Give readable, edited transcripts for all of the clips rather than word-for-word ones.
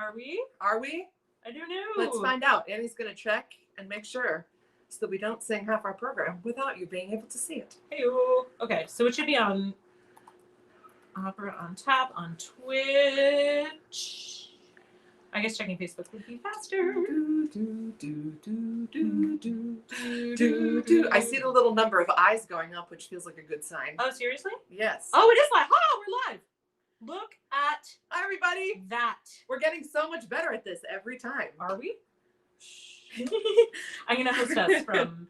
Are we? Are we? I don't know. Let's find out. Annie's going to check and make sure so that we don't sing half our program without you being able to see it. Hey-o. Okay, so it should be on Opera on Tap on Twitch. I guess checking Facebook would be faster. I see the little number of eyes going up, which feels like a good sign. Oh, seriously? Yes. Oh, it is live. Oh, we're live. Look at Hi, everybody. that. We're getting so much better at this every time. Are we? I'm going to host us from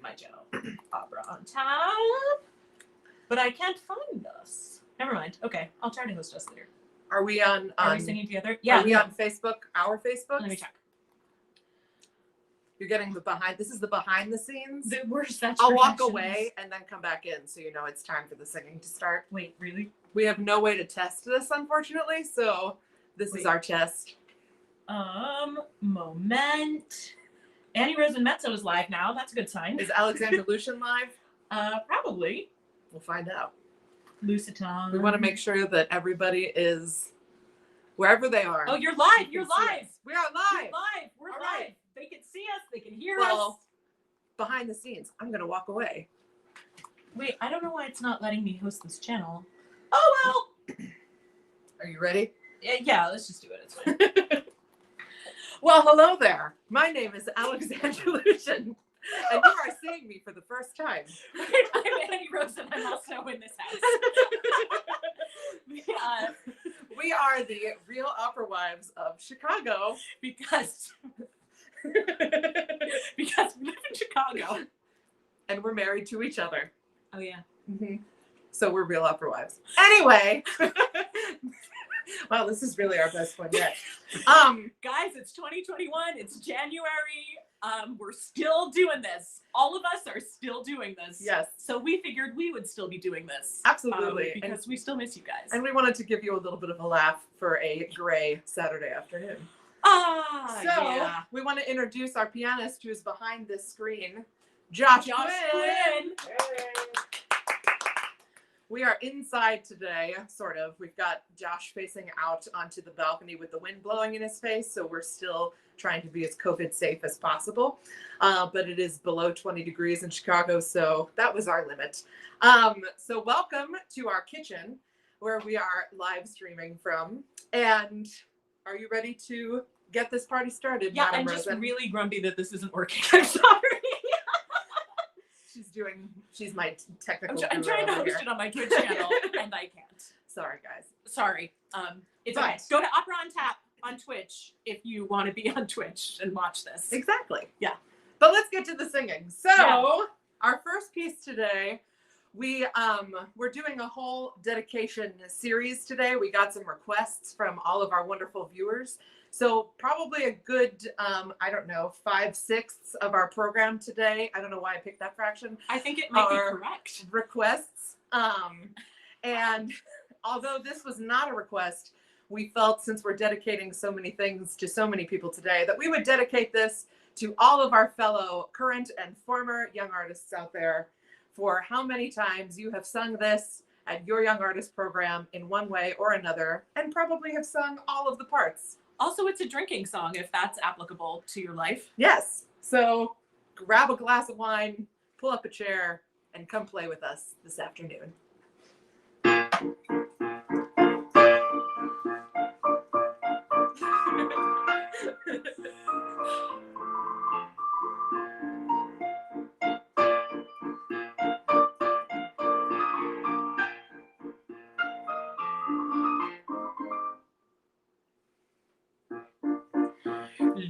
my channel, Opera on Tap. But I can't find us. Never mind. Okay, I'll try to host us later. Are we on? Are we singing together? Yeah. Are we on Facebook? Our Facebook? Let me check. You're getting the behind. This is the behind the scenes. The worst. I'll walk away and then come back in, so you know it's time for the singing to start. Wait, really? We have no way to test this, unfortunately. So this is our test. Moment. Annie Rosen Mezzo is live now. That's a good sign. Is Alexander Lucian live? Probably. We'll find out. Lucitan. We want to make sure that everybody is wherever they are. Oh, you're live. You're live. We are live. You're live. We're All live. right. They can see us. They can hear Well, us. behind the scenes, I'm gonna walk away. Wait, I don't know why it's not letting me host this channel. Oh well. Are you ready? Yeah, let's just do it. It's fine. Well, hello there. My name is Alexander Lucian, and you are seeing me for the first time. I'm Annie Rosen. I'm also in this house. We are the Real Opera Wives of Chicago because we live in Chicago. And we're married to each other. Oh, yeah. Mm-hmm. So we're Real Opera Wives. Anyway. Wow, this is really our best one yet. Guys, it's 2021. It's January. We're still doing this. All of us are still doing this. Yes. So we figured we would still be doing this. Absolutely. Because we still miss you guys. And we wanted to give you a little bit of a laugh for a gray Saturday afternoon. Yeah. We want to introduce our pianist who's behind this screen, Josh Quinn. We are inside today, sort of. We've got Josh facing out onto the balcony with the wind blowing in his face, so we're still trying to be as COVID safe as possible. But it is below 20 degrees in Chicago, so that was our limit. So welcome to our kitchen, where we are live streaming from. And are you ready to get this party started, Yeah, Madam I'm just Rosen? really grumpy that this isn't working. I'm sorry. She's my technical I'm trying to host it on my Twitch channel, and I can't. Sorry, guys. Sorry. It's okay. Go to Opera on Tap on Twitch if you want to be on Twitch and watch this. Exactly. Yeah. But let's get to the singing. So our first piece today, we're doing a whole dedication series today. We got some requests from all of our wonderful viewers. So probably a good, 5/6 of our program today. I don't know why I picked that fraction. I think it might be correct. Requests. And although this was not a request, we felt since we're dedicating so many things to so many people today that we would dedicate this to all of our fellow current and former young artists out there for how many times you have sung this at your young artist program in one way or another, and probably have sung all of the parts. Also, it's a drinking song if that's applicable to your life. Yes. So grab a glass of wine, pull up a chair, and come play with us this afternoon.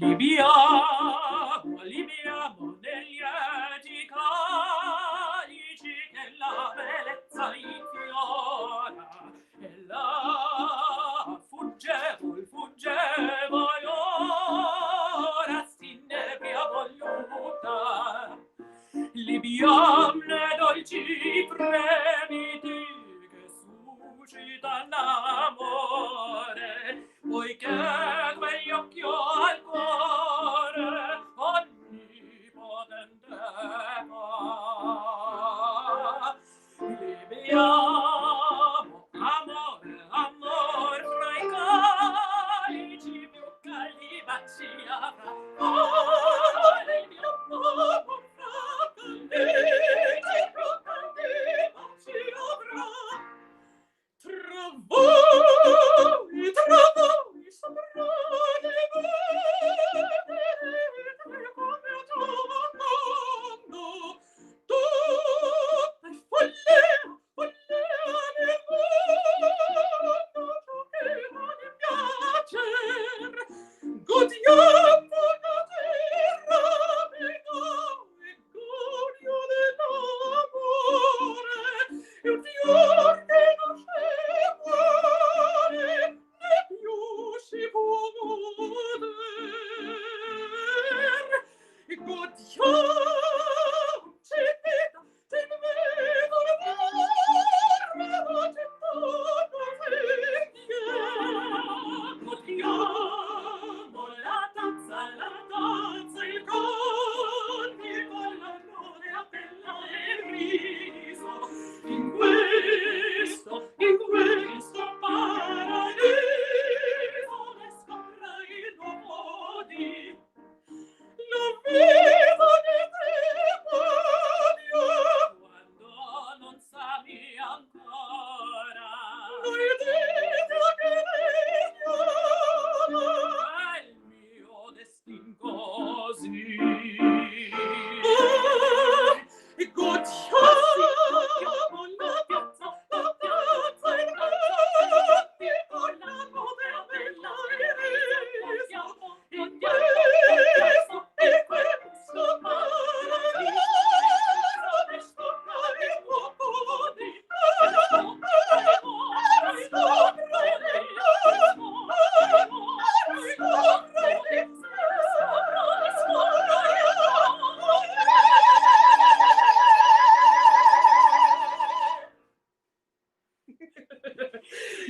Libiamo negli eti calici che la bellezza infiora e là fuggevo e ora s'innebbia volluta libiam le dolci fremiti che suscita l'amore poiché quegli occhi al cuore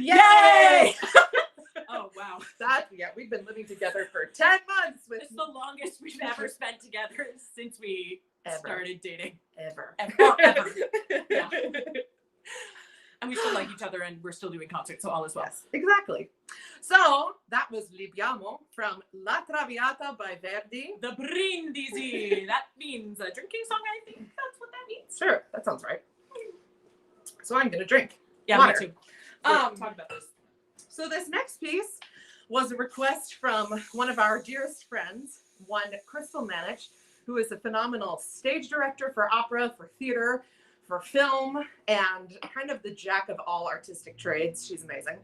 Yay! Oh, wow. We've been living together for 10 months. It's the longest we've ever spent together since we started dating. Ever. Yeah. And we still like each other and we're still doing concerts, so all is well. Yes, exactly. So that was Libiamo from La Traviata by Verdi. The Brindisi. That means a drinking song, I think that's what that means. Sure, that sounds right. So I'm going to drink. Yeah, water. Me too. Talk about this. So this next piece was a request from one of our dearest friends, one Crystal Manich, who is a phenomenal stage director for opera, for theater, for film, and kind of the jack of all artistic trades. She's amazing.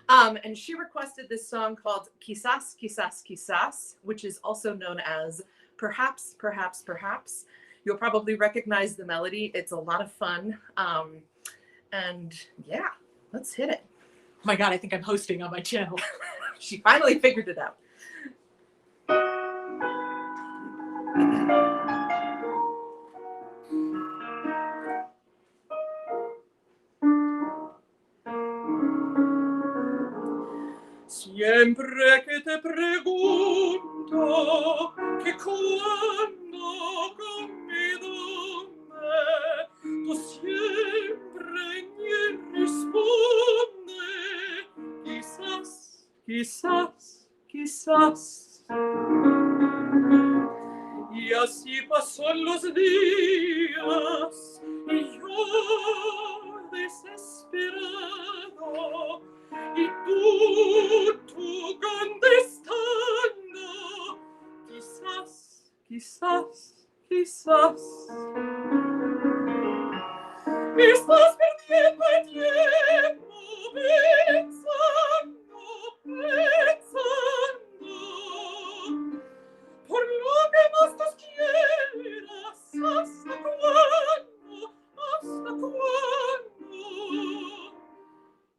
And she requested this song called Quizás, Quizás, Quizás, which is also known as Perhaps, Perhaps, Perhaps. You'll probably recognize the melody. It's a lot of fun. And yeah, let's hit it. Oh my God, I think I'm hosting on my channel. She finally figured it out. Siempre que te pregunto que cuando conmigo me, tú siempre me responde, quizás, quizás, quizás. Y así pasan los días y yo desesperado y tú contestando, quizás, quizás, quizás. Estás perdiendo el tiempo pensando, pensando, por lo que más tú quieras, ¿hasta cuándo? ¿Hasta cuándo?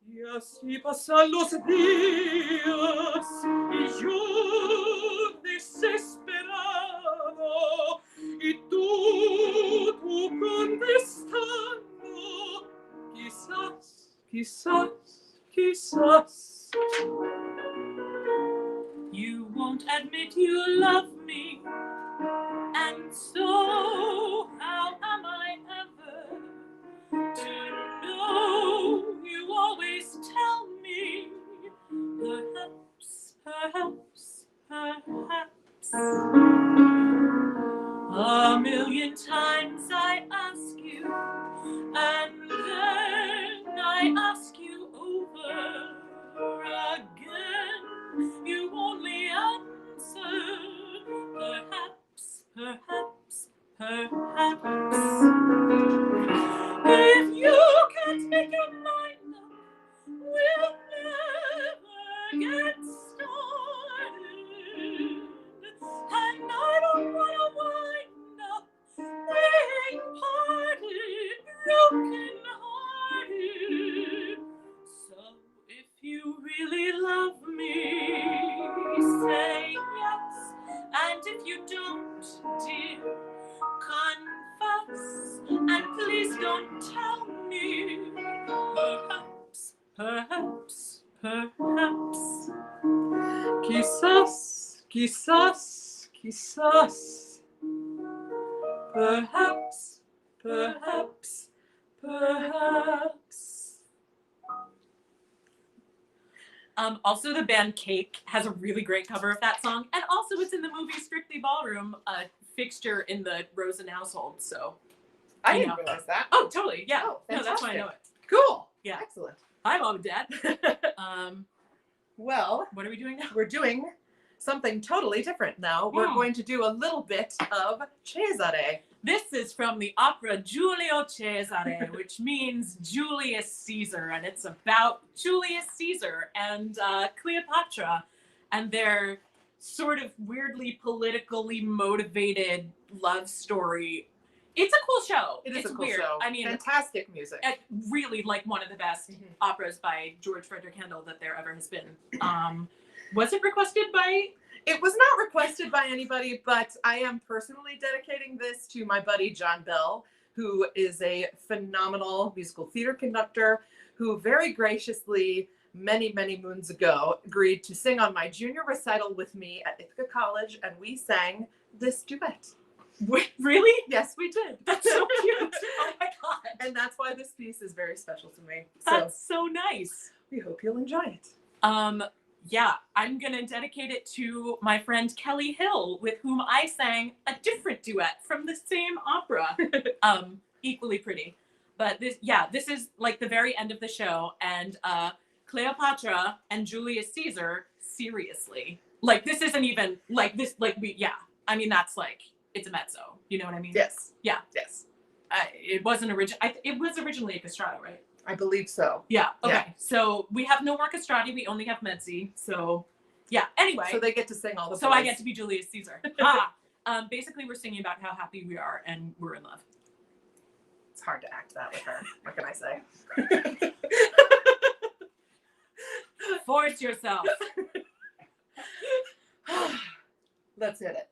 Y así pasan los días y yo desesperado y tú contestando, quizás, quizás, quizás. You won't admit you love me, and so how am I ever to know? You always tell me, perhaps, perhaps, perhaps. A million times I ask you, and then I ask you over again. You only answer, perhaps, perhaps, perhaps. If you can't make your mind up, we'll never get started. And I don't want to wind up being parted, broken hearted. So if you really love me, say yes. And if you don't, dear, confess. And please don't tell me, perhaps, perhaps, perhaps. Quizás, quizás, quizás. Perhaps, perhaps, perhaps. Also, the band Cake has a really great cover of that song, and also it's in the movie Strictly Ballroom, a fixture in the Rosen household. So I didn't realize that. Oh, totally. Yeah. Oh, no, that's why I know it. Cool. Yeah. Excellent. Hi, Mom and Dad. Well, what are we doing now? We're doing something totally different now. We're going to do a little bit of Cesare. This is from the opera Giulio Cesare, which means Julius Caesar, and it's about Julius Caesar and Cleopatra and their sort of weirdly politically motivated love story. It's a cool show. It's a cool weird. show. I mean, fantastic music. Really like one of the best operas by George Frederick Handel that there ever has been. Was it requested by? It was not requested by anybody, but I am personally dedicating this to my buddy John Bell, who is a phenomenal musical theater conductor who very graciously many, many moons ago, agreed to sing on my junior recital with me at Ithaca College, and we sang this duet. Really? Yes, we did. That's so cute. Oh my god. And that's why this piece is very special to me. That's so nice. We hope you'll enjoy it. Yeah, I'm gonna dedicate it to my friend Kelly Hill, with whom I sang a different duet from the same opera. Equally pretty. But this is like the very end of the show, and Cleopatra and Julius Caesar, seriously. Like, this isn't even like this, like I mean, that's like, it's a mezzo. You know what I mean? Yes. Yeah. Yes. It wasn't it was originally a castrato, right? I believe so. Yeah. Okay. Yeah. So we have no more castrati. We only have mezzi. So yeah. Anyway. So they get to sing all the. So I get to be Julius Caesar. Basically, we're singing about how happy we are and we're in love. It's hard to act that with her. What can I say? Force yourself. Let's hit it.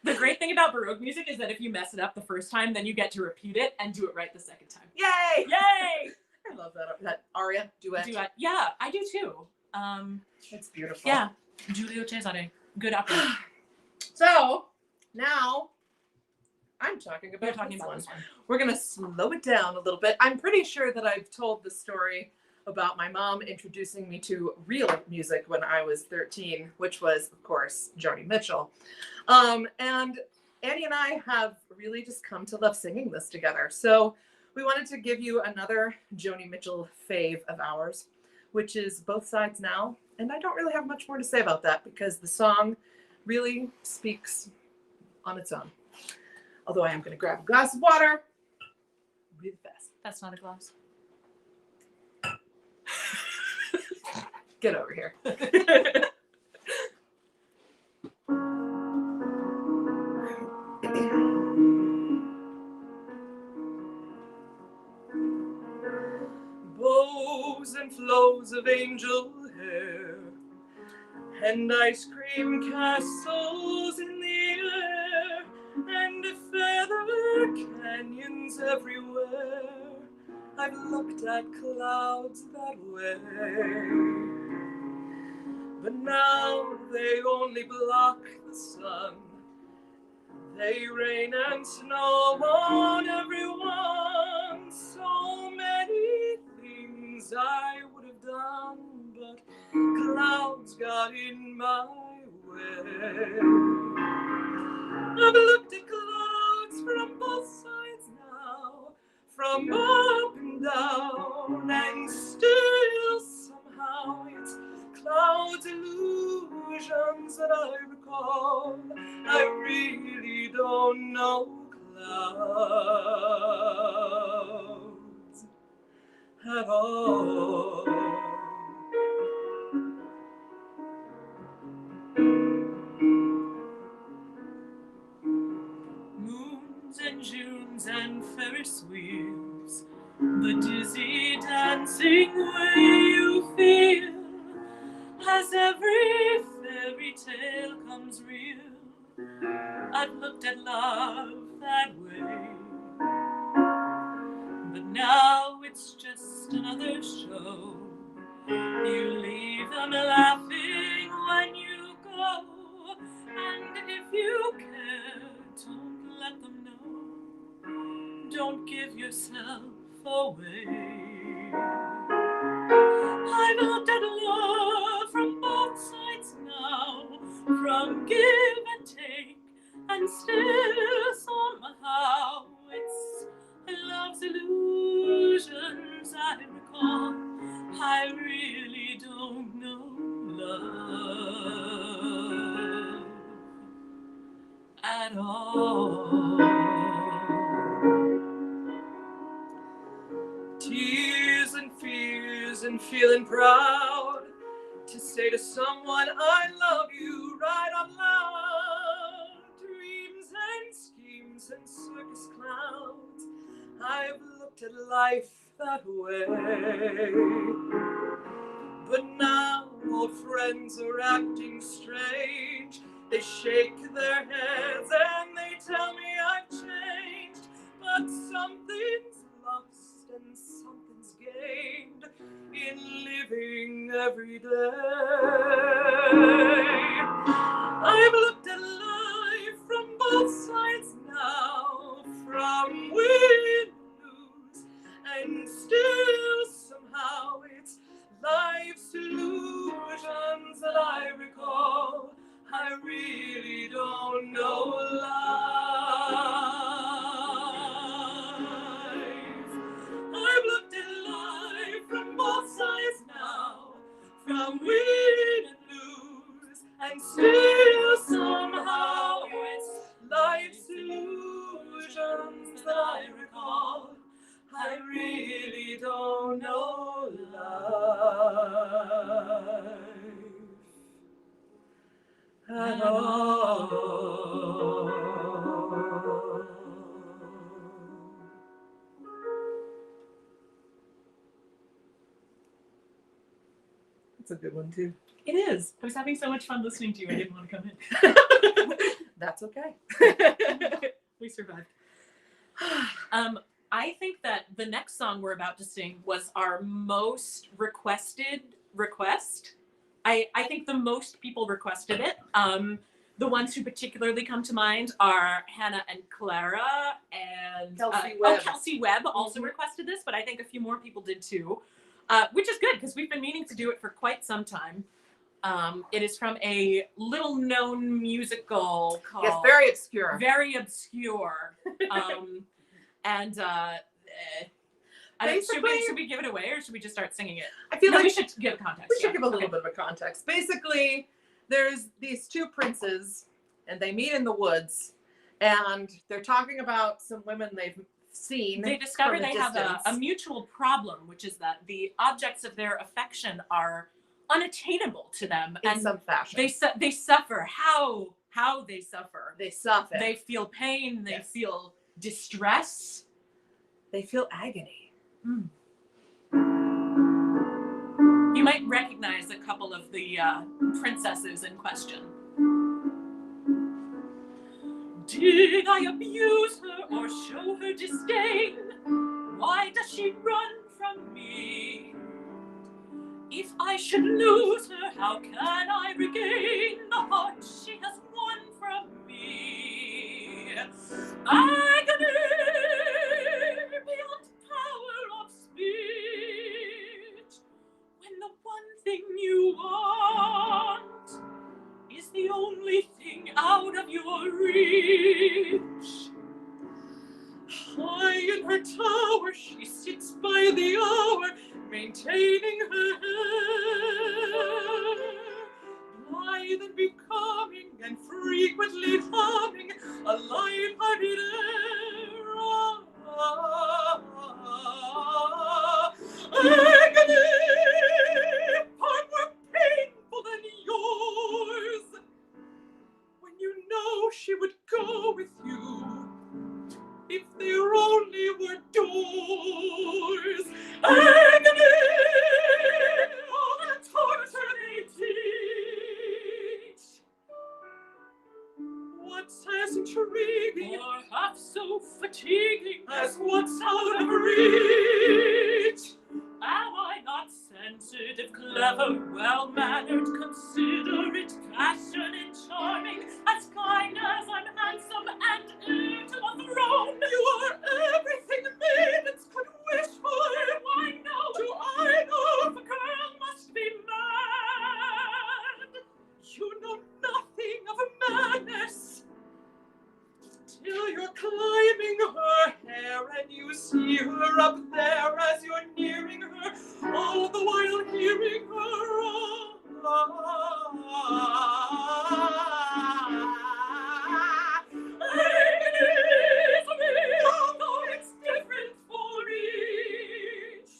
The great thing about Baroque music is that if you mess it up the first time, then you get to repeat it and do it right the second time. Yay! Yay! I love that aria duet. Yeah, I do too. It's beautiful. Yeah, Giulio Cesare, good opera. So now I'm talking about, this one. We're gonna slow it down a little bit. I'm pretty sure that I've told the story about my mom introducing me to real music when I was 13, which was, of course, Joni Mitchell. And Annie and I have really just come to love singing this together. So we wanted to give you another Joni Mitchell fave of ours, which is Both Sides Now. And I don't really have much more to say about that because the song really speaks on its own. Although I am going to grab a glass of water really fast. That's not a glass. Get over here. Bows and flows of angel hair and ice cream castles in the air and feather canyons everywhere. I've looked at clouds that way, but now they only block the sun. They rain and snow on everyone. So many things I would have done, but clouds got in my way. I've looked at clouds from both sides now, from up and down, and still somehow it's clouds, illusions that I recall. I really don't know clouds at all. Moons and Junes and Ferris wheels, the dizzy dancing way you feel as every fairy tale comes real. I've looked at love that way, but now it's just another show. You leave them laughing when you go, and if you care, don't let them know. Don't give yourself away. I've looked at love from both sides now, from give and take, and still somehow it's love's illusions I recall. I really don't know love at all. Tears and fears and feeling proud to say to someone I love you right out loud. Dreams and schemes and circus clowns, I've looked at life that way. But now old friends are acting strange. They shake their heads and they tell me I've changed. But something's lost and something's gained in living every day. I've looked at life from both sides now, from win and lose, and still somehow it's life's illusions that I recall. I really don't know life. I've looked at life from both sides now, from win and lose, and still somehow it's life's illusions that I recall. I really don't know life at all. That's a good one too. It is. I was having so much fun listening to you. I didn't want to come in. That's okay. We survived. I think that the next song we're about to sing was our most requested request. I think the most people requested it. The ones who particularly come to mind are Hannah and Clara and Kelsey Webb. Kelsey Webb also requested this, but I think a few more people did too, which is good because we've been meaning to do it for quite some time. It is from a little known musical called... Yes, very obscure. Very obscure. Should we give it away or should we just start singing it? I feel like we should give context. We should give a little bit of a context. Basically, there's these two princes, and they meet in the woods, and they're talking about some women they've seen. They discover from a they have distance. a mutual problem, which is that the objects of their affection are unattainable to them, in and some fashion. they suffer. How they suffer? They suffer. They feel pain. They Yes. feel distress. They feel agony. Mm. You might recognize a couple of the princesses in question. Did I abuse her or show her disdain? Why does she run from me? If I should lose her, how can I regain the heart she has won from me? Agony beyond power of speech. When the one thing you want is the only thing out of your reach. High in her tower, she sits by the hour, maintaining her hair, blithe and becoming, and frequently humming a light-hearted air. Agony, far more painful than yours, when you know she would go with you if there only were doors. Agony, all the torture they teach. What's as intriguing or half so fatiguing as what's out of reach? Am I not sensitive, clever, well-mannered, considerate, passionate, charming, as kind as I'm handsome and heir to a throne? You are everything maidens could wish for. Why no? Do I know if a girl must be mad? You know nothing of madness till you're climbing her hair and you see her up there as you're nearing her, all the while hearing her. Although it's different for each.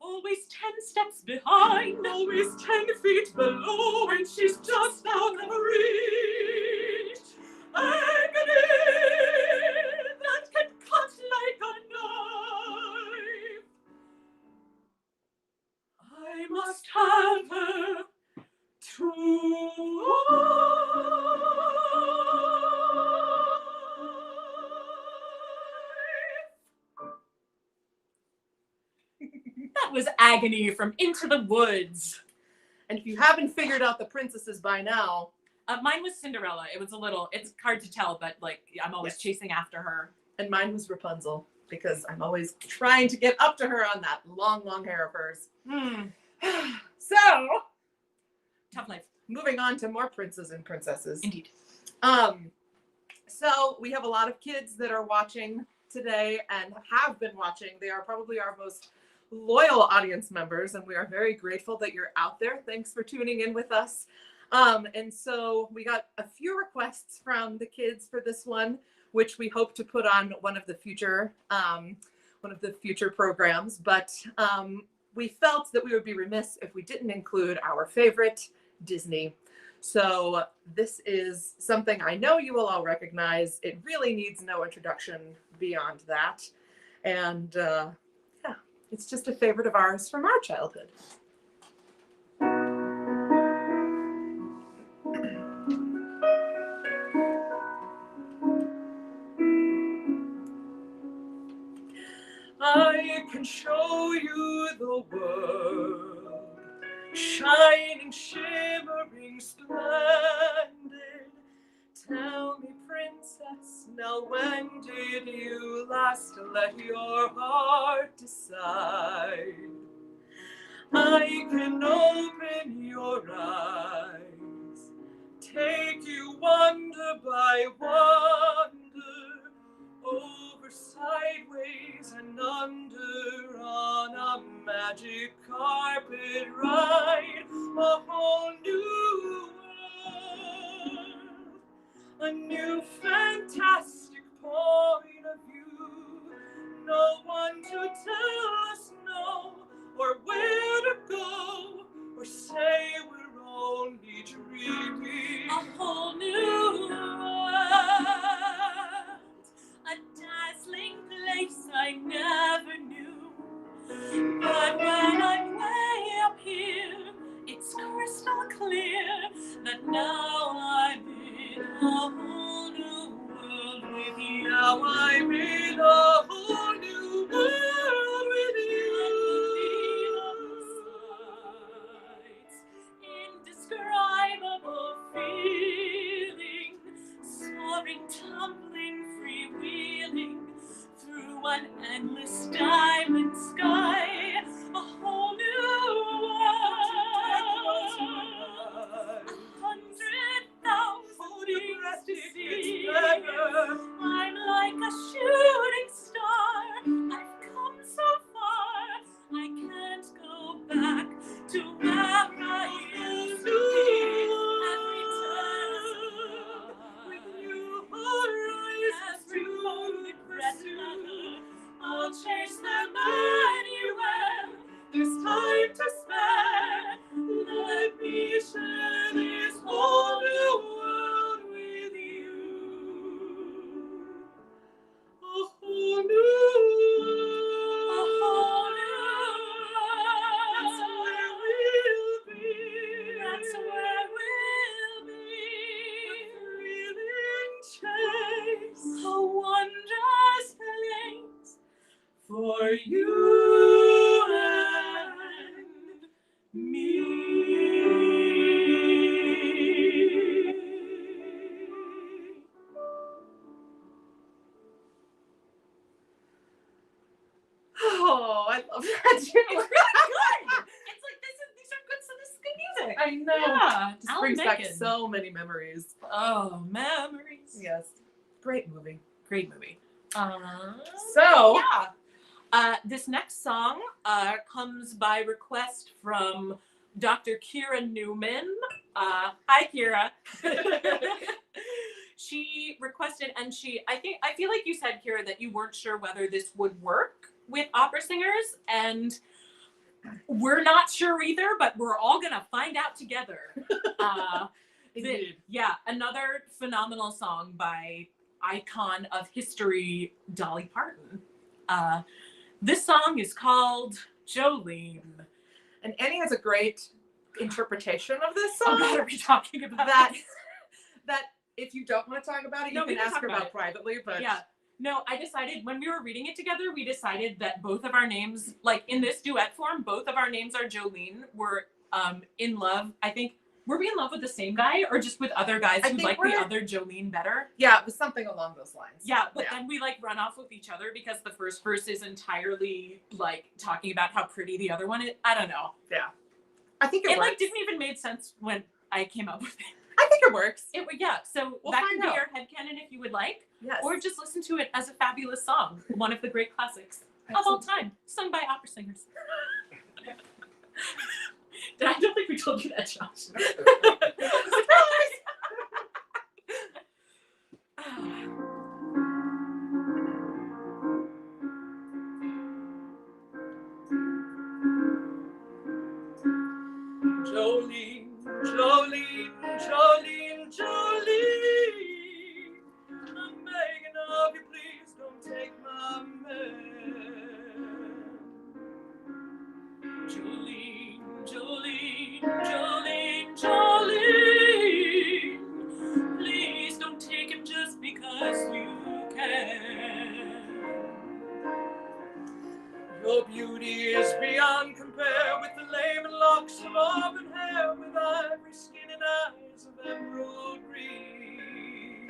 Always 10 steps behind, always 10 feet below, and she's just out of reach. Agony that can cut like a knife. I must have her That was Agony from Into the Woods. And if you haven't figured out the princesses by now, Mine was Cinderella. It's hard to tell, but like I'm always chasing after her. and mine was Rapunzel, because I'm always trying to get up to her on that long, long hair of hers. So, Tough life. moving on to more princes and princesses. Indeed. So we have a lot of kids that are watching today and have been watching. They are probably our most loyal audience members, and we are very grateful that you're out there. Thanks for tuning in with us. And so we got a few requests from the kids for this one, which we hope to put on one of the future programs. But we felt that we would be remiss if we didn't include our favorite Disney. So this is something I know you will all recognize. It really needs no introduction beyond that. And yeah, it's just a favorite of ours from our childhood. I can show you the world, shining, shimmering, splendid. Tell me, princess, now when did you last let your heart decide? I can open your eyes, take you wonder by wonder, over, sideways, and under on a magic carpet ride, a whole new fantastic point of view. No one to tell us no, or where to go, or say we're only dreaming. A whole new world, a dazzling place I never knew. But when I'm way up here, it's crystal clear that now I'm in a whole new world with you. Now I'm in a whole new world with you. Indescribable feeling, soaring, tumbling, freewheeling through an endless diamond sky. A whole new world, 100,000 things to see. I'm like a shooting star. I've come so far. I can't go back to where I used to be. Every turn with new horizons, every moment pursue. I'll chase them anywhere. There's time to spare. Let me share this whole new world with you. A whole new A whole new world. That's where we'll be. Thrilling chase. A wondrous place For you and me. Oh, I love that too. It's really good. It's like these are good. So this is good music. I know. Yeah, Just Alan brings back Menken. so many memories. Oh, memories. Yes. Great movie. Great movie. So, yeah. This next song comes by request from Dr. Kira Newman. Hi, Kira. She requested, and I feel like you said, Kira, that you weren't sure whether this would work with opera singers, and we're not sure either, but we're all gonna find out together. Indeed. Another phenomenal song by icon of history, Dolly Parton. This song is called Jolene. And Annie has a great interpretation of this Oh, song. what are we talking about? that if you don't want to talk about it, No, you we can can ask talk her about about it. privately. But Yeah. No, I decided when we were reading it together, we decided that both of our names, like in this duet form, both of our names are Jolene. We're in love. I think, were we in love with the same guy or just with other guys I who think like the we're- other Jolene better? yeah, it was something along those lines. Yeah, but then we like run off with each other because the first verse is entirely like talking about how pretty the other one is. I don't know. Yeah. I think It works. like didn't even make sense when I came up with it. I think it works. So We'll that find can be out. your headcanon if you would like. Yes. Or just listen to it as a fabulous song, one of the great classics of all time, sung by opera singers. I don't think we told you that, Josh. Jolene, Jolene, Jolene, Jolene. I'm begging of you, please don't take my man. Jolene, Jolene, Jolene, Jolene. Please don't take him just because you can. Your beauty is beyond compare with the laving locks of auburn hair, with ivory skin and eyes of emerald green.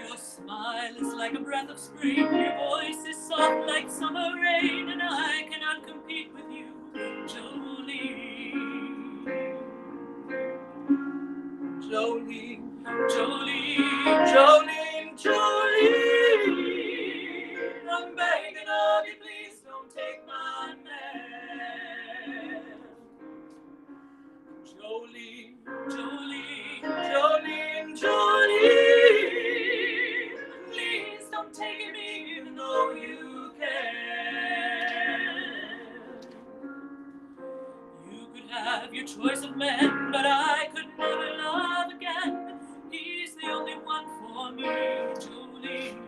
Your smile is like a breath of spring, your voice is soft like summer rain, and I cannot compete with you, Jolene. Jolene, Jolene, Jolene, Jolene. I'm begging of you, please don't take my man. Jolene, Jolene, Jolene, Jolene. me, Jolene.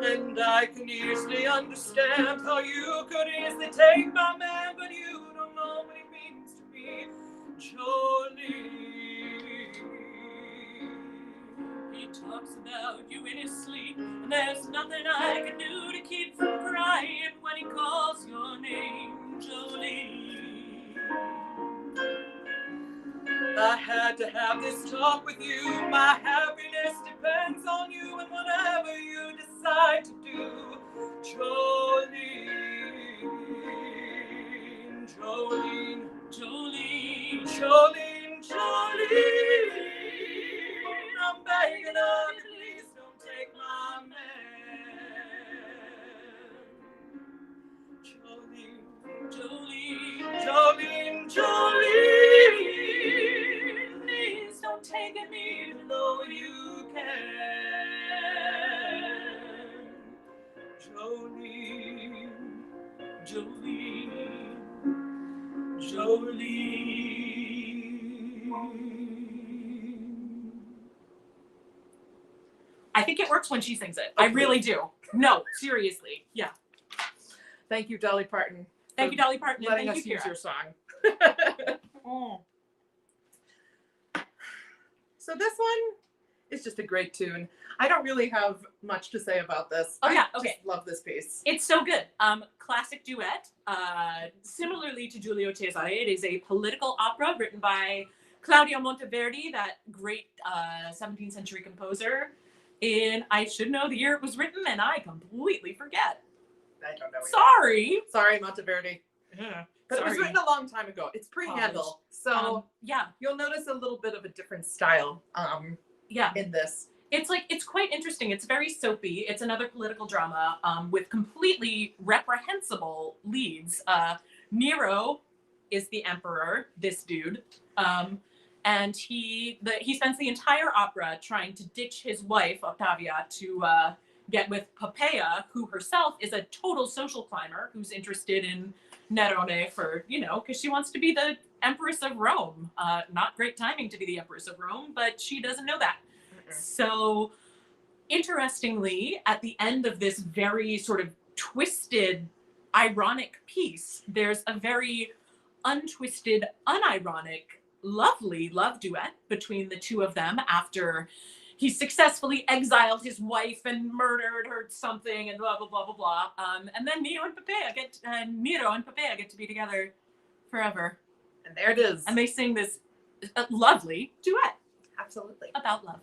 And I can easily understand how you could easily take my man, but you don't know what he means to me, Jolene. He talks about you in his sleep, and there's nothing I can do to keep from crying when he calls your name, Jolene. I had to have this talk with you. My happiness depends on you and whatever you decide to do, Jolene. Jolene, Jolene, Jolene, Jolene. I'm begging of you, please don't take my man. Jolene, Jolene, Jolene, Jolene. please don't take it me. Even though you can. Jolene, Jolene, Jolene. I think it works when she sings it. I really do. No, seriously. Yeah. Thank you, Dolly Parton. Thank you, Dolly Parton, and Letting thank us you, use Kira. your song. Oh. So this one is just a great tune. I don't really have much to say about this. Oh, yeah, I okay. just love this piece. It's so good. Classic duet. Similarly to Giulio Cesare, it is a political opera written by Claudio Monteverdi, that great 17th century composer. I should know the year it was written, and I completely forget. I don't know. either. Sorry. Sorry, Monteverdi. Yeah. But it was Sorry. written a long time ago. It's pre-Handel, so Yeah. you'll notice a little bit of a different style Yeah. in this. It's quite interesting. It's very soapy. It's another political drama with completely reprehensible leads. Nero is the emperor, this dude, and he spends the entire opera trying to ditch his wife Octavia to get with Poppaea, who herself is a total social climber who's interested in Nerone for, because she wants to be the Empress of Rome. Not great timing to be the Empress of Rome, but she doesn't know that. So, interestingly, at the end of this very sort of twisted, ironic piece, there's a very untwisted, unironic, lovely love duet between the two of them after he successfully exiled his wife and murdered her something and blah, blah, blah, blah, blah. And then Nero and Poppaea get to be together forever. And there it is. And they sing this lovely duet. Absolutely. About love.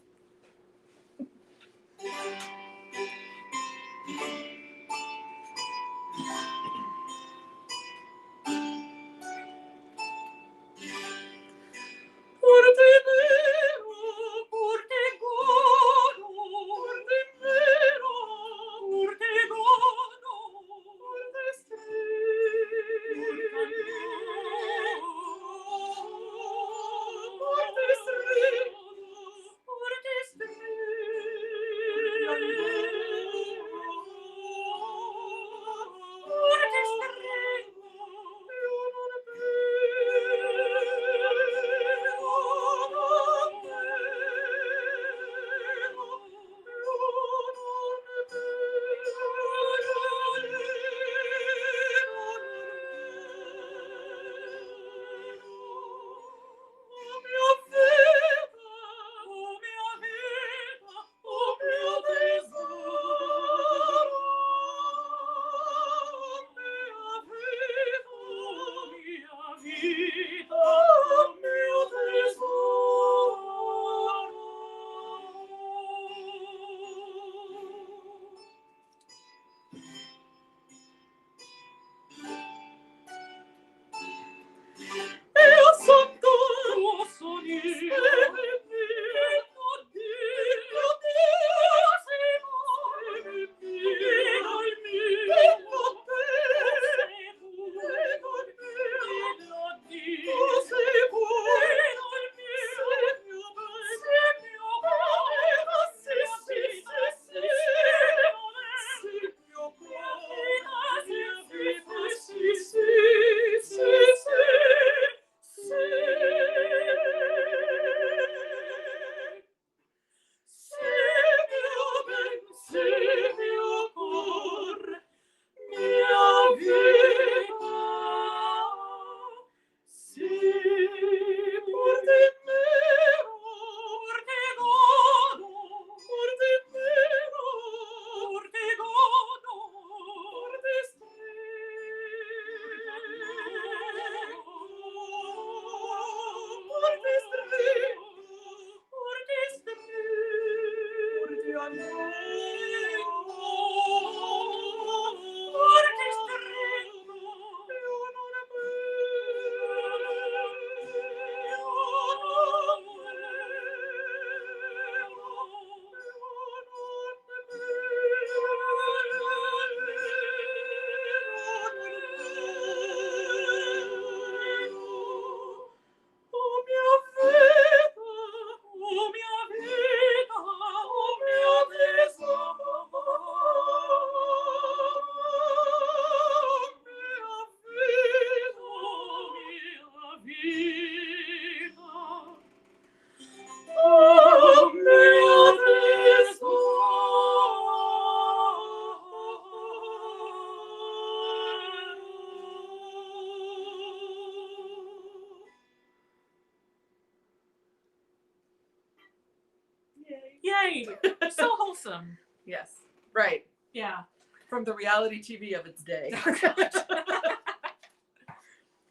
Yay! So wholesome. Yes, right. Yeah. From the reality TV of its day.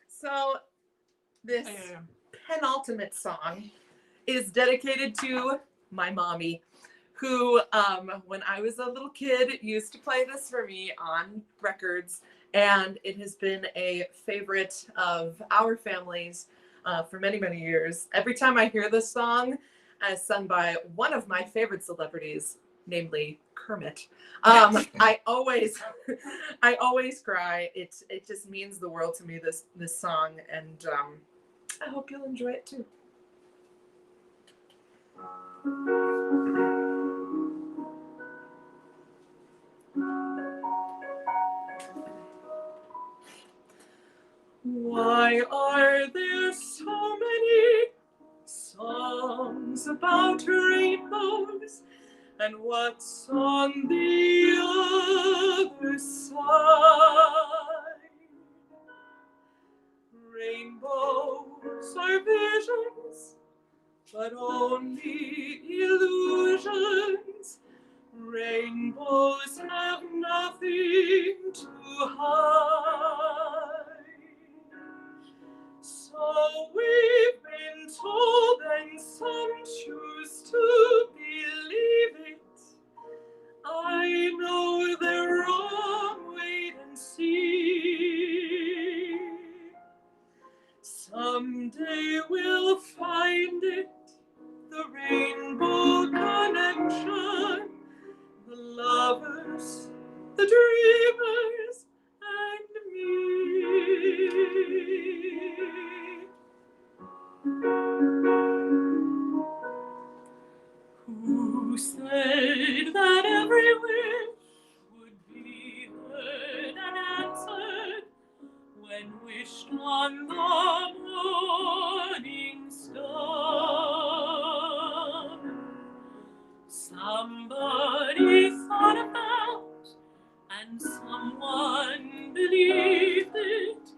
So this penultimate song is dedicated to my mommy, who, when I was a little kid, used to play this for me on records, and it has been a favorite of our family's for many, many years. Every time I hear this song, as sung by one of my favorite celebrities, namely Kermit, I always cry. It just means the world to me, this song, and I hope you'll enjoy it too. Why are there so many songs about rainbows, and what's on the other side? Rainbows are visions, but only illusions. Rainbows have nothing to hide. So we've been told, and some choose to believe it. I know they're wrong, wait and see. Someday we'll find it, the rainbow connection, the lovers, the dreamers, and me. Who said that every wish would be heard and answered when wished on the morning star? Somebody thought about, and someone believed it.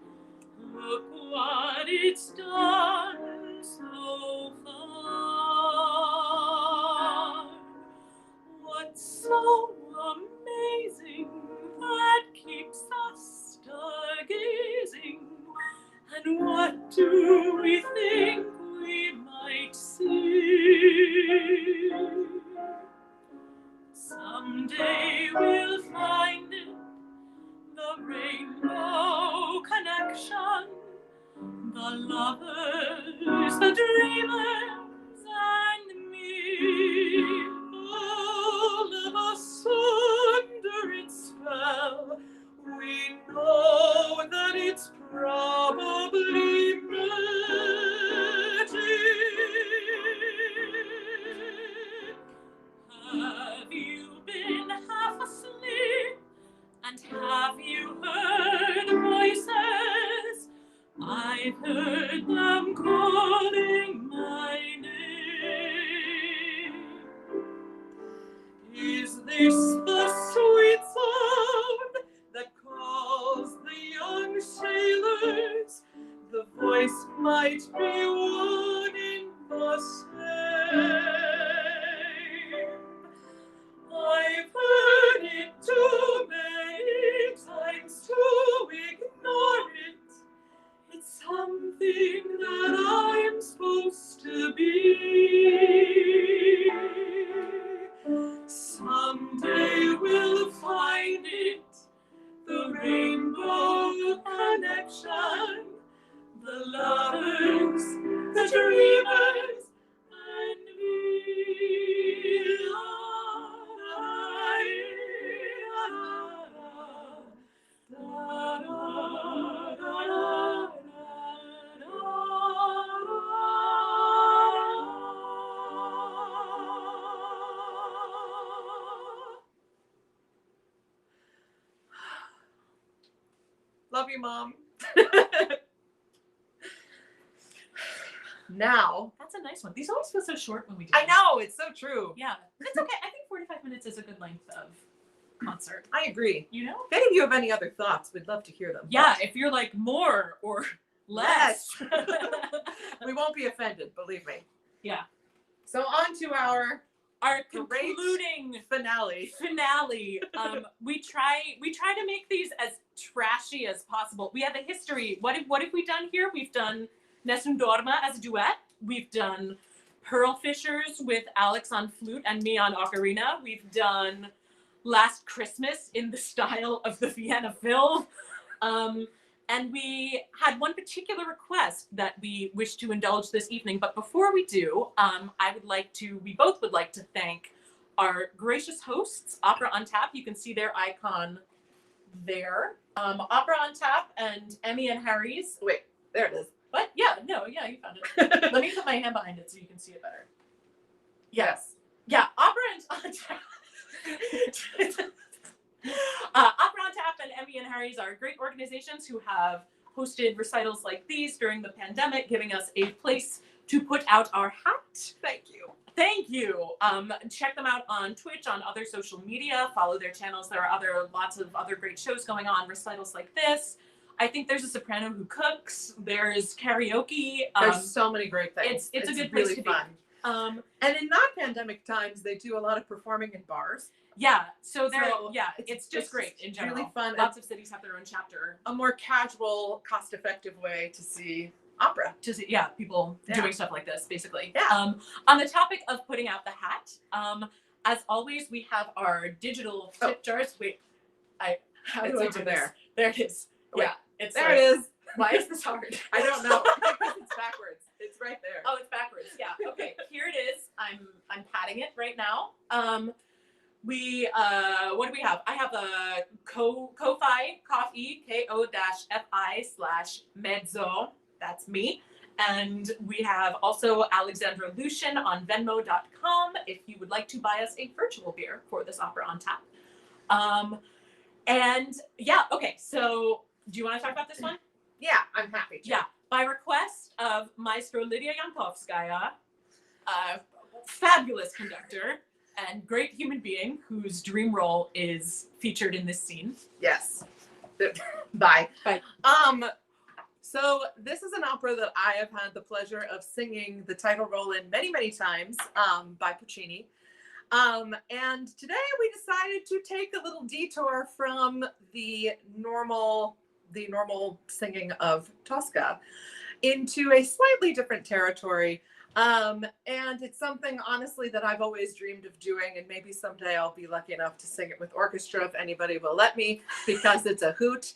Look what it's done so far. What's so amazing that keeps us stargazing? And what do we think we might see? Someday we'll find it, the rainbow connection, the lovers, the dreamers, and me. All of us under its spell, we know that it's probably magic. Have you been half asleep? And have you heard voices? I've heard them calling my name. Is this the sweet sound that calls the young sailors? The voice might be one in the same. I've heard it too many times to ignore it. It's something that I'm supposed to be. love you, Mom. Now, That's a nice one. These always feel so short when we do I them. know, it's so true. Yeah, it's okay. I think 45 minutes is a good length of concert. I agree. You know? If any of you have any other thoughts, we'd love to hear them. Yeah, if you're like more or less. We won't be offended, believe me. Yeah. So on to our great concluding finale. We try to make these as trashy as possible. We have a history. What have we done here? We've done Nessun Dorma as a duet. We've done Pearl Fishers with Alex on flute and me on ocarina. We've done Last Christmas in the style of the Vienna Phil. And we had one particular request that we wish to indulge this evening. But before we do, we both would like to thank our gracious hosts, Opera on Tap. You can see their icon there. Opera on Tap and Emmy and Harry's. Wait, there it is. What? Yeah, you found it. Let me put my hand behind it so you can see it better. Yes. Yeah, Opera on Tap. Opera on Tap and Emmy and Harry's are great organizations who have hosted recitals like these during the pandemic, giving us a place to put out our hat. Thank you. Thank you. Check them out on Twitch, on other social media. Follow their channels. There are lots of other great shows going on, recitals like this. I think there's a soprano who cooks. There's karaoke. There's so many great things. It's a good place really to fun. be. And in non-pandemic times, they do a lot of performing in bars. Yeah, It's it's just great in general. Really fun. Lots of cities have their own chapter. A more casual, cost-effective way to see opera. People doing stuff like this, basically. Yeah. On the topic of putting out the hat, as always, we have our digital tip jars. Wait, how do It's I over do there. This? There it is. Wait, Yeah, it's there it is. Why is this hard? I don't know. It's backwards. It's right there. Oh, it's backwards. Yeah. Okay. Here it is. I'm patting it right now. What do we have? I have a Ko-Fi coffee, ko-fi/mezzo. That's me. And we have also Alexandra Lucian on Venmo.com if you would like to buy us a virtual beer for this Opera on Tap. And yeah, okay. So do you want to talk about this one? Yeah, I'm happy to. Yeah. By request of Maestro Lydia Yankovskaya, a fabulous conductor and great human being whose dream role is featured in this scene. Yes. Bye. Bye. So this is an opera that I have had the pleasure of singing the title role in many, many times by Puccini. And today we decided to take a little detour from the normal singing of Tosca into a slightly different territory. And it's something, honestly, that I've always dreamed of doing, and maybe someday I'll be lucky enough to sing it with orchestra if anybody will let me, because it's a hoot.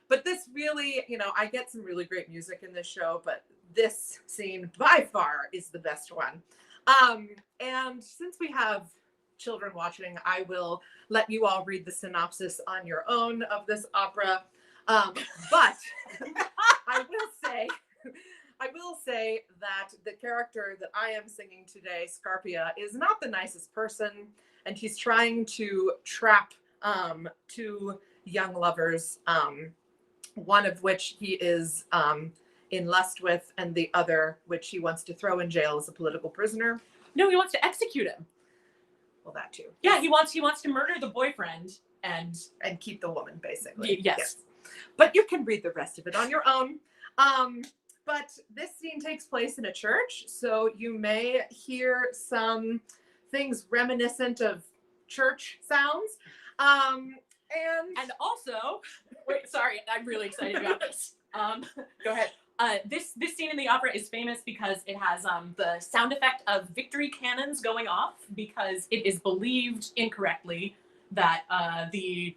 But this really, I get some really great music in this show, but this scene by far is the best one. And since we have children watching, I will let you all read the synopsis on your own of this opera. But I will say that the character that I am singing today, Scarpia, is not the nicest person, and he's trying to trap two young lovers, one of which he is in lust with, and the other which he wants to throw in jail as a political prisoner. No, he wants to execute him. Well, that too. Yeah, he wants to murder the boyfriend and keep the woman, basically. Yes. But you can read the rest of it on your own. But this scene takes place in a church, so you may hear some things reminiscent of church sounds. And also, wait, sorry, I'm really excited about this. Go ahead. This scene in the opera is famous because it has the sound effect of victory cannons going off, because it is believed incorrectly that the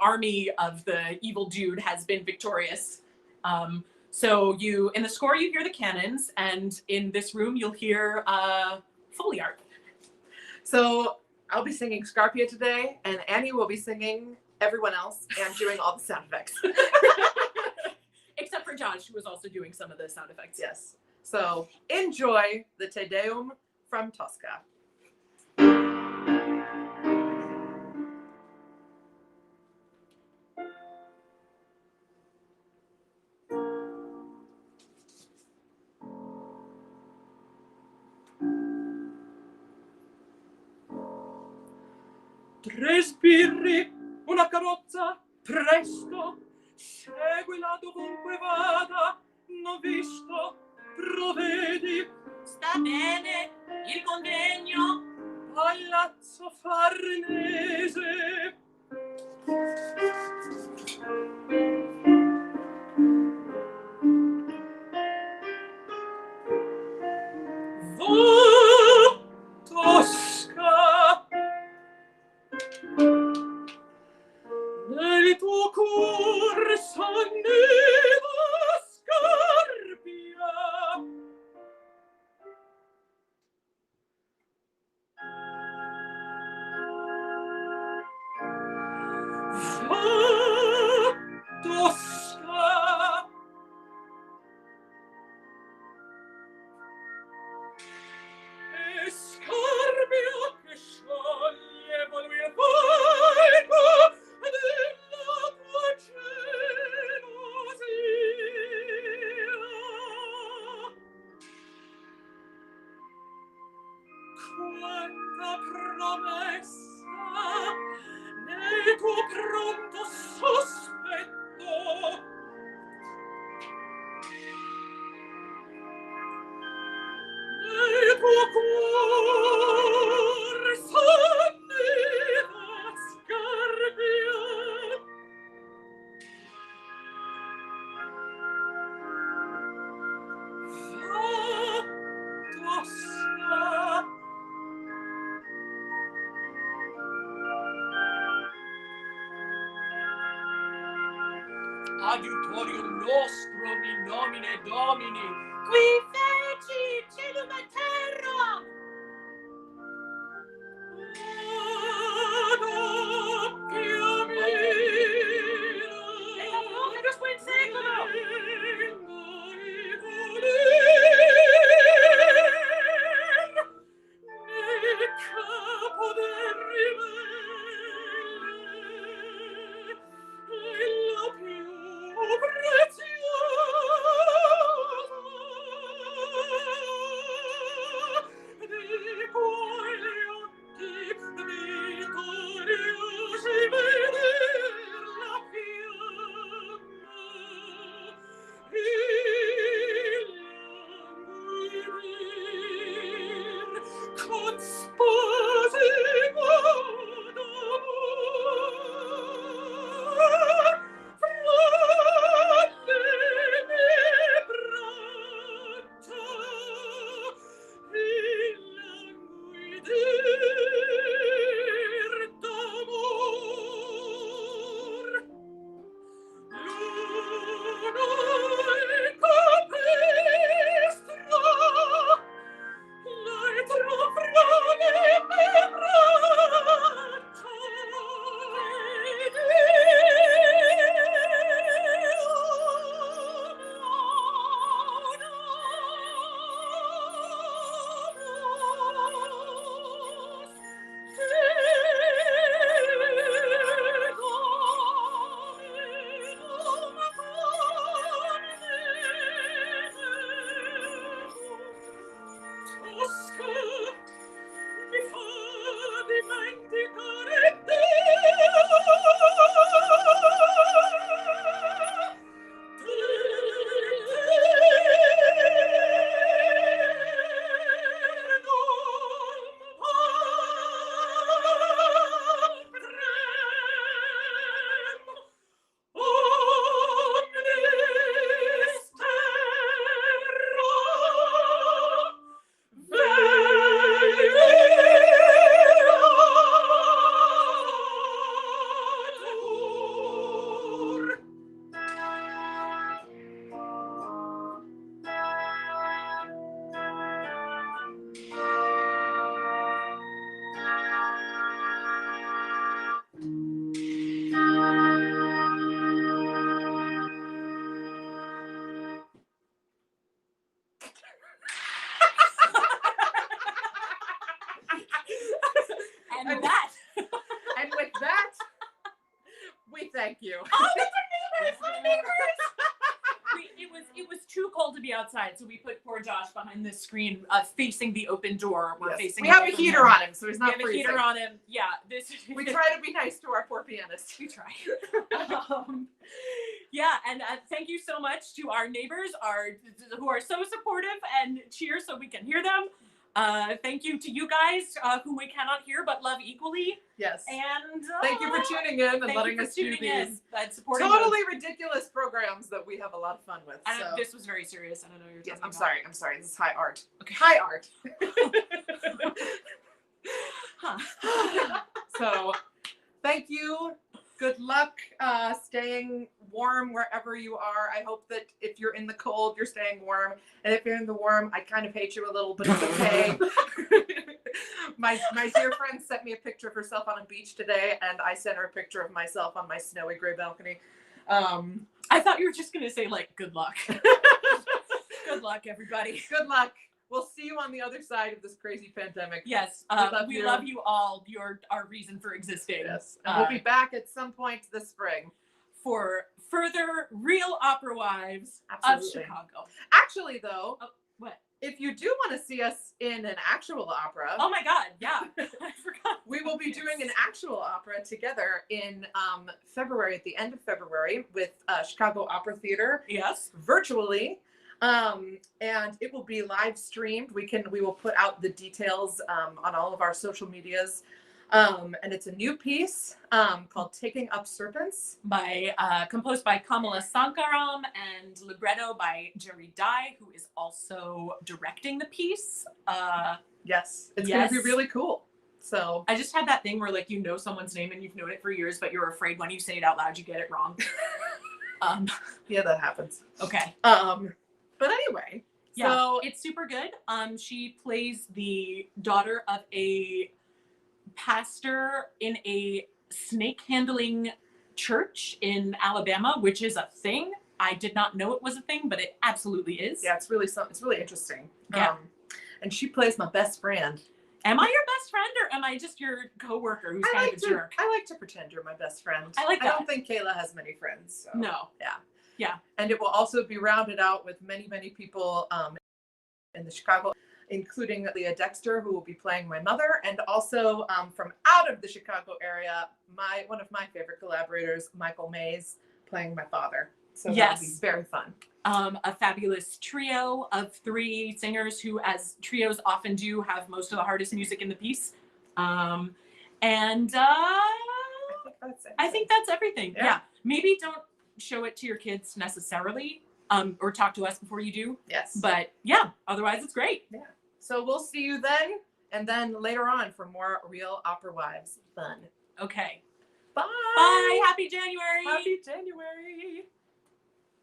army of the evil dude has been victorious. So in the score you hear the cannons, and in this room you'll hear Foley art. So I'll be singing Scarpia today, and Annie will be singing everyone else and doing all the sound effects. Except for Josh, who was also doing some of the sound effects. Yes. So enjoy the Te Deum from Tosca. 3 sbirri, una carrozza, presto, seguila dovunque vada, non visto, provvedi. Sta bene, il convegno. Palazzo Farnese. Va, Tosca, nel tuo cuor s'anneva Scarpia. Va, Tosca, e Scarpia che scioglie volui il palco della tua gelosia. Quanta promessa nel tuo pronto sospetto. Nel tuo cuor s'anneva Scarpia. Va, Tosca, adiutorium nostrum in nomine Domini, Qui feci celum et terra. adoppiami. Et ad opus in seculo. Nel capo del ribelle, la più preziosa di quali occhi vittoriosi veder la fiamma illanguidir con spasimo d'amor fra le mie braccia illanguidir d'amor. Luna e capestra, l'altro fra le mie braccia. Tosca, mi fa dimenticare te. And that. And with that, we thank you. Oh, that's our neighbors! Our neighbors! It was too cold to be outside, so we put poor Josh behind this screen, facing the open door. We're Yes. facing. We have a away from heater him. on him, so he's We not have a freezing. heater on him. Yeah, this. We try to be nice to our poor pianist. We try. Yeah, and thank you so much to our neighbors, who are so supportive and cheer so we can hear them. Thank you to you guys, whom we cannot hear but love equally. Yes. And thank you for tuning in and thank letting you for us do tuning these in and supporting totally ridiculous programs that we have a lot of fun with. And So. this was very serious. I don't know what you're Yes, talking I'm sorry. I'm sorry. This is high art. Okay. High art. Huh. So, thank you. Good luck staying warm wherever you are. I hope that if you're in the cold, you're staying warm. And if you're in the warm, I kind of hate you a little, but it's okay. My dear friend sent me a picture of herself on a beach today, and I sent her a picture of myself on my snowy gray balcony. I thought you were just going to say, like, good luck. Good luck, everybody. Good luck. We'll see you on the other side of this crazy pandemic. Yes, we love you all. You're our reason for existing. Yes. And we'll be back at some point this spring for further Real Opera Wives Absolutely. of Chicago. Actually, though, What? if you do want to see us in an actual opera, Oh my God, yeah. I forgot. we will be doing an actual opera together in February, at the end of February, with Chicago Opera Theater. Yes. Virtually. And it will be live streamed. We will put out the details on all of our social medias. And it's a new piece called Taking Up Serpents. Composed by Kamala Sankaram and libretto by Jerry Dye, who is also directing the piece. Yes, it's going to be really cool. So I just had that thing where, like, you know someone's name and you've known it for years, but you're afraid when you say it out loud you get it wrong. yeah, that happens. Okay. But anyway, yeah, so it's super good. She plays the daughter of a pastor in a snake handling church in Alabama, which is a thing. I did not know it was a thing, but it absolutely is. Yeah, it's really interesting. Yeah. And she plays my best friend. Am I your best friend, or am I just your coworker who's kind of a jerk? I like to pretend you're my best friend. I like that. I don't think Kayla has many friends. So. No. Yeah. Yeah. And it will also be rounded out with many, many people in the Chicago, including Leah Dexter, who will be playing my mother, and also from out of the Chicago area, one of my favorite collaborators, Michael Mays, playing my father. So that'll be very fun. A fabulous trio of 3 singers who, as trios often do, have most of the hardest music in the piece. I think that's everything. Yeah. Maybe don't show it to your kids necessarily, or talk to us before you do. Yes. But yeah, otherwise it's great. Yeah. So we'll see you then, and then later on for more Real Opera Wives fun. Okay. Bye. Bye. Happy January. Happy January.